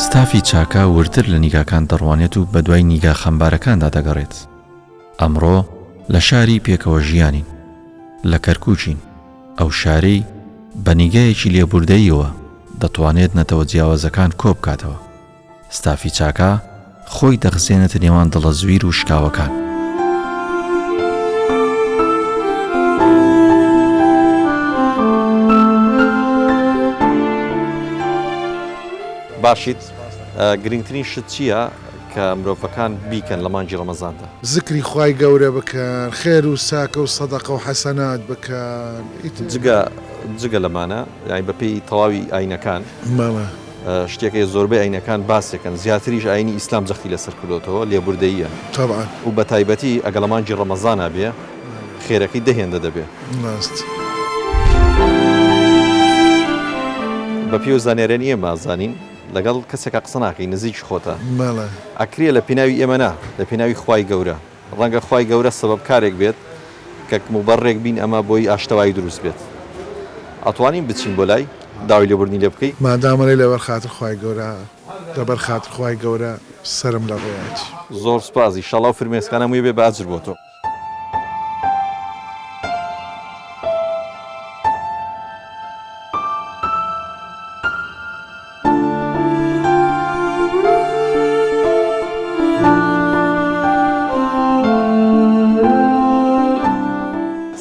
ستافی چاکە ورتر لە نیگاکان دەڕوانێت و بە دوای نیگا خەمبارەکاندا دەگەڕێت. ئەمڕۆ لە شاری پێکەوە ژیانین، لە کەرکووچین. ئەو شارەی بە نیگایەکی لێبوردەییەوە دەتوانێت نەتەوە جیاوازەکان کۆ بکاتەوە. ستافی چاکە خۆی دەخزێنێتە نێوان دڵە زویر و شکاوەکان. باشیت گرنگترین شت چییە کە مرۆڤەکان بیکەن لە مانگی ڕەمەزاندا؟ ذکری خوای گەورە بکەن، خێر و ساکە و سەدەقە و حەسەنات بکەن. جگە لەمانە یانی بەپێی تەواوی ئاینەکان شتێکی زۆربەی ئاینەکان باسێکن، زیاتریش ئاینی ئیسلام جەختی لەسەر کردوتەوە لێبوردەییە طبعا و بە تایبەتی ئەگە لە مانگی ڕەمەزانە بێ خێرەکەی دەهێندە دەبێ. بە پێی و زانێرێن ئێمە زانین لەگەڵ کەسێکە قسە ناکەی نزیک خۆتە ئەکرێ لە پێناوی ئێمە نا لە پێناوی خوای گەورە. ڕەنگە خوای گەورە سەبەب کارێک بێت کە موبەڕێک بین ئەمە بۆی ئاشتەوایی دروست بێت. ئەتوانین بچین بۆ لای داوای لێبوردنی لێ بکەیت مادامەی لەبەر خاتر خوای گەورە لەبەر خاتر خوای گەورە سرم لە ڕێیاتی. زۆر سپاس ئینشەڵا و فرمێسکانە مووی بێ بە ئەجر بۆ تۆ.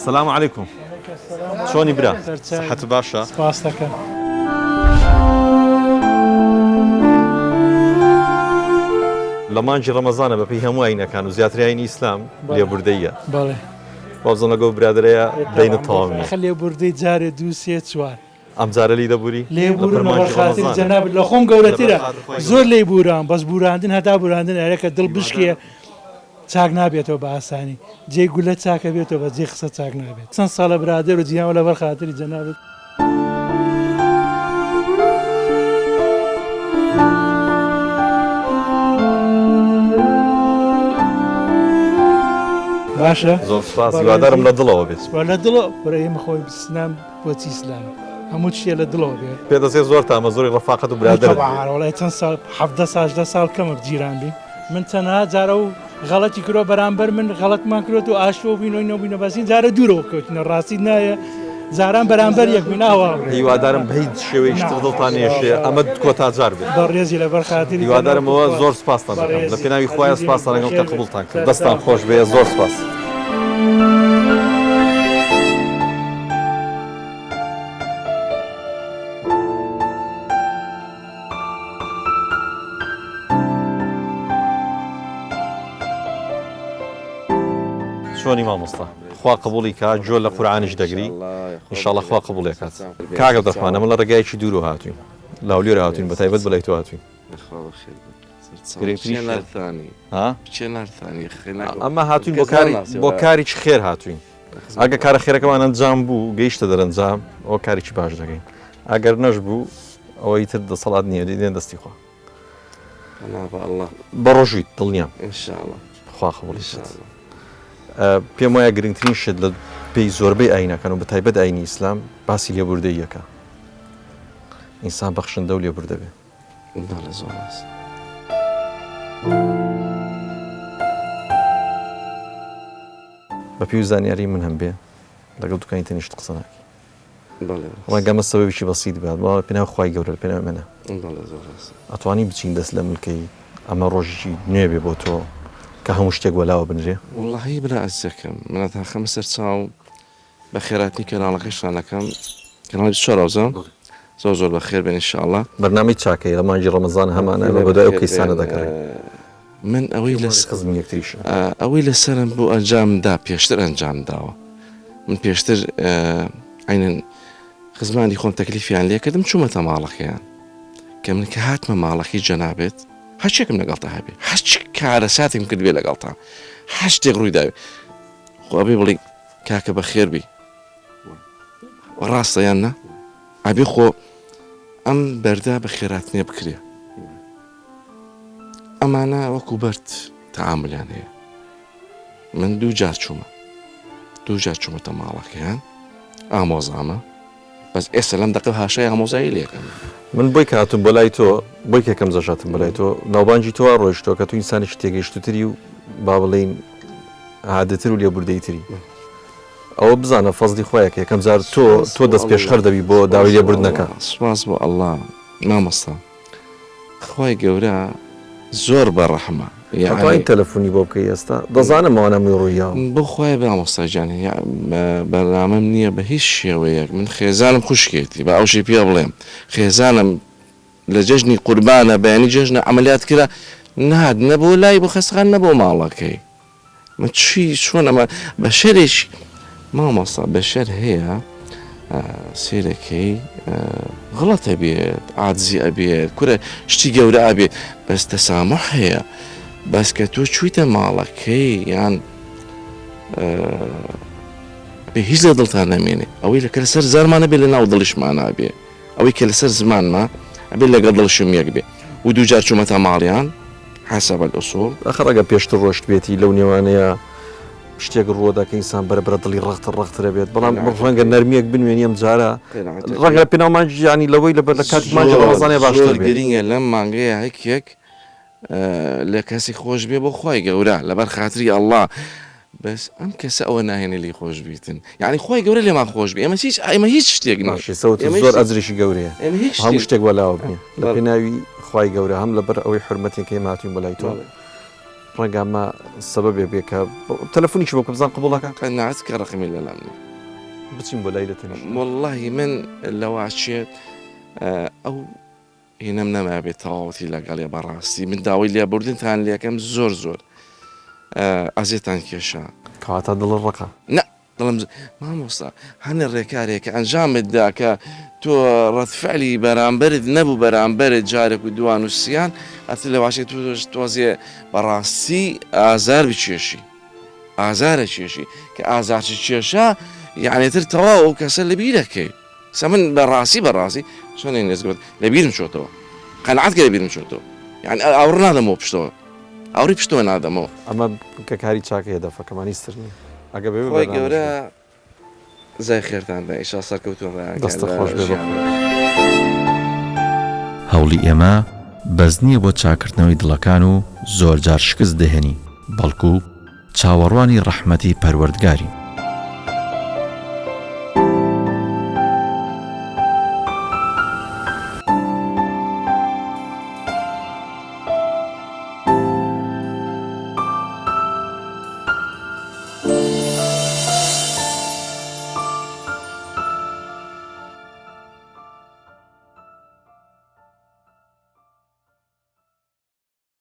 السلام عليكم. شلوني برا؟ صحة باشا؟ سپاس دەکەم. لە مانگی ڕەمەزانە بەپێی هەموو ئاینەکان و زیاتر ئاینی ئیسلام لێبوردەییە. بەڵێ. بازم لەگەڵ برادرەیە بینە تەواوی. خە لێبوردەی جارێ دوو سێ چوار. ئەم جارە لی دەبووری؟ لێبوورم بە خاتری جەناب لە خۆم گەورەترە. زۆر لێبووران بەس بوراندن هەتا بوراندن ئەرەکە دڵ بشکێ چاک نابێتەوە بە ئاسانی. جێ گولە چاکە بێتەوە بە جێ قسە چاک نابێت. چەند ساڵە برادر و جیاوە لەبەر خاتری جەنابێت. باشە؟ زۆر سپاس هیوادارم لە دڵەوە بێت. لە دڵەوە بەرە ئێمە خۆی بسنام بۆچی ئیسلام. هەموو شتێ لە دڵەوە بێت. پێدەچێت زۆر تامە زۆری ڕەفاقەت و برادر. وەڵای چەند ساڵ 17 ساڵ کەمە جیران بین. من تەنها جارە و غەڵەتی کرۆ بەرامبەر من غەڵەتمان کرۆت و ئاشۆ بینەوەی نەبووینە بەسین جارە دوورەوە کەوتنە ڕاستی نایە زاران بەرامبەر یەک بیناوە. هیوادارم بە هیچ شێوەی شتە دڵتان نێشێ ئەمە کۆتا جار بێت. بەڕێزی لەبەر خاتری هیوادارمەوە زۆر سپاستان دەکەم لە پێناوی خۆیان سپاستان لەگەڵ کە قبوڵتان کرد. دەستان خۆش بێ. زۆر سپاس. شلونی مامۆستا؟ خوا قبوڵی کات جۆ لە قورعانیش دەگری ئینشاڵڵا خوا قبوڵێ کات. کاگە دەخوانە من لە ڕێگایەکی دوورۆ هاتووین لاولێرە هاتووین بە تایبەت بەلای تۆ هاتووین. ئەمە هاتوین بۆ کاریی خێر هاتوین. ئەگە کارە خێرەکەمان ئەنجام بوو گەیشتە دەرەنجام ئەوە کارێکی باش دەگەین. ئەگەر نەش بوو ئەوەی تر دەسەڵات نییە دێن دەستی خوا. بە ڕۆژویت دڵنیام خوا قبوڵی پێم وایە گرنگترین شت لە پێی زۆربەی ئاینەکان و بە تایبەت ئاینی ئیسلام باسی لێبوردەییەکە. ئینسان بەخشندە و لێبوردە بێ. بە پێی و زانیاری من هەم بێ لەگەڵ دوکانی تەنیشت قسە ناکەی. ڕەنگەمە سەبەبێکی بەسیط بێت بەڵام پێناو خوای گەورە لە پێناو منە. ئەتوانی بچین دەست لە ملکەی ئەمە ڕۆژێکی نوێ بێ بۆ تۆ کە هەموو شتێک وەلاوە بنرێ. وڵڵاهی برا ئەزەکەم منە تا خەمە سەر چاو بە خێراتی کەناڵەکەشانەکەم کەناڵی چۆڕاوزە زۆر زۆر بە خێر بێن ئینشاءڵڵا. بەرنامەی چاکەی لە مانگی ڕەمەزان هەمانە بە بەدای ئەو کەیسانە دەکەڕێن. من ئەوەی لەسەرم بۆ ئەنجامدا پێشتر ئەنجام داوە. من پێشتر عینەن خزمانی خۆم تەکلیفیان لێ کردم چوومەتە ماڵەکەیان کە من کە هاتمە ماڵەکەی جەنابێت هەرچێکم لەگەڵتا هەبێ هەچ کارە ساتێکم کرد بێ لەگەڵتا هەر شتێک ڕووی داوێ خۆ ئەبێ بڵێ کاکە بە خێربی ڕاستە یان نە ئەبێ خۆ ئەم بەردا بە خێراتنێ بکرێ. ئەمانە وەکو بەرد تەعاملیان هەیە. من دوو جار چوومەتە ماڵەکەیان ئامۆزامە بەس ئێستا لەم دەقە هاشای هەمۆزایی لێکم من بۆی کاتم بۆ لای تۆ بۆی کەکەم زەژاتم بەلای تۆ ناوبانجی تۆ ڕۆیشتۆ کە تو ئینسانێک تێگەیشتوتری و با بڵێن عادەتر و لێبوردەیتری ئەوە بزانە فەزلی خۆیەکە یەکەم زار تۆ دەست پێشخەر دەبی بۆ داوای لێبوردنەکە. سوپاس بۆ ئەڵڵا مامۆستا خی گەورە زۆر بەڕەحمە یاین تەلەفۆنی بۆ بکەی ئێستا دەزانم ئەوانەمی ڕوویە بۆ خۆی بامۆستاجانانی بەرنامەم نییە بە هیچ شێوەیەک من خێزانم خوشکێتی بە ئەوشی پێ بڵێم خێزانم لە جەژنی قوربانە بەیانی جەژنە ئەمەلیات کرا نهاد نەبوو لای بۆ خەسخان نەبوو ماڵەکەی من چی چۆن ئەمە بە شەرێکی مامۆستا بە شەر هەیە سێرەکەی غڵەتە بێت عادزی ئەبێت کورە شتی گەورە ئابێت بەس تەسامح هەیە بەس کە تۆ چوویتە ماڵەکەی یان بێ هیچ لە دڵتان نامێنێ ئەوەی لەکە لەسەر زارمانە بێ لە ناو دڵشمانە بێ ئەوەی کە لەسەر زمانمە ئەبێ لەگەڵ دڵشم یەک بێ و دووجار چوومەتە ماڵیان حسب الأصول ئەخەڕەگە پێشتر ڕۆشت بێتی لەو نێوانەیە شتێک ڕۆدا کە ئینسان بەرە دڵی ڕەخترە بێت بەڵام ڕەنگە نەرمیەک بنوێنی ئەم جارە ڕەنگە پێناومانجیانی لەوەی لەبەر لە کاتی مانجی ڕەمەزانێ باشتر گرینگە لەم مانگەیە هەکێک لە کەسی خۆش بێ بۆ خۆی گەورە لەبەر خاتری ئەڵڵا بەس ئەم کەسە ئەوە ناهێنێ لی خۆش بیتن یعنی خۆی گەورە لێمان خۆش بێ ئێمە هیچ شتێک زۆر ئەزریشی گەورەیە هەموو شتێک بەلاوە بێ لە پێناوی خی گەورە هەم لەبەر ئەوەی حرمەتێکی ماتوین بەلای تۆ ڕێگامە سەبەبێ بێ کە تەلەفۆنیی بۆ بزان قبولەکە قەناعەت کە ڕقمی لە لام بچین بۆ لای دەتەنی واللهی من لەواچێت ئەو هینەم نەما بێت تەواوەتی لەگەڵێ بەڕاستی من داوای لێبوردنتان لێکەم زۆر ئازێتان کێشە کەواتە دڵ ڕقە نە دڵم مامۆستا هەنە ڕێکارێکە ئەنجامتدا کە تۆ ڕەتفعلی بەرامبرت نەبوو بەرامبرت جارێک و دوان و سیان ئەتر لە باشێت تۆزیێ بەڕاستی ئازار بچێشی ئازارە چێشی کە ئازارچی کێشە یعنێتر تەواو ئەو کەسە لە بیرەکەی سە من بەڕاستی چۆنێ نێزگوت لە بیرم چۆتەوە قەنعات کە لە بیرم چۆتەوە یعنی ئەوڕ نادەمەوە پشتەوە ئەوڕی پشتەوە نادەمەوە ئەمە کە کاری چاکەیە دەفەکەمانی سترنی ئەگە بێ خۆی گەورە زای خێرتاندا ئیشا سەرکەوتوە دەستە خۆش بێ هەوڵی ئێمە بەس نییە بۆ چاکردنەوەی دڵەکان و زۆر جار شکست دەهێنی بەڵکو چاوەڕوانی ڕەحمەتی پەروەردگاری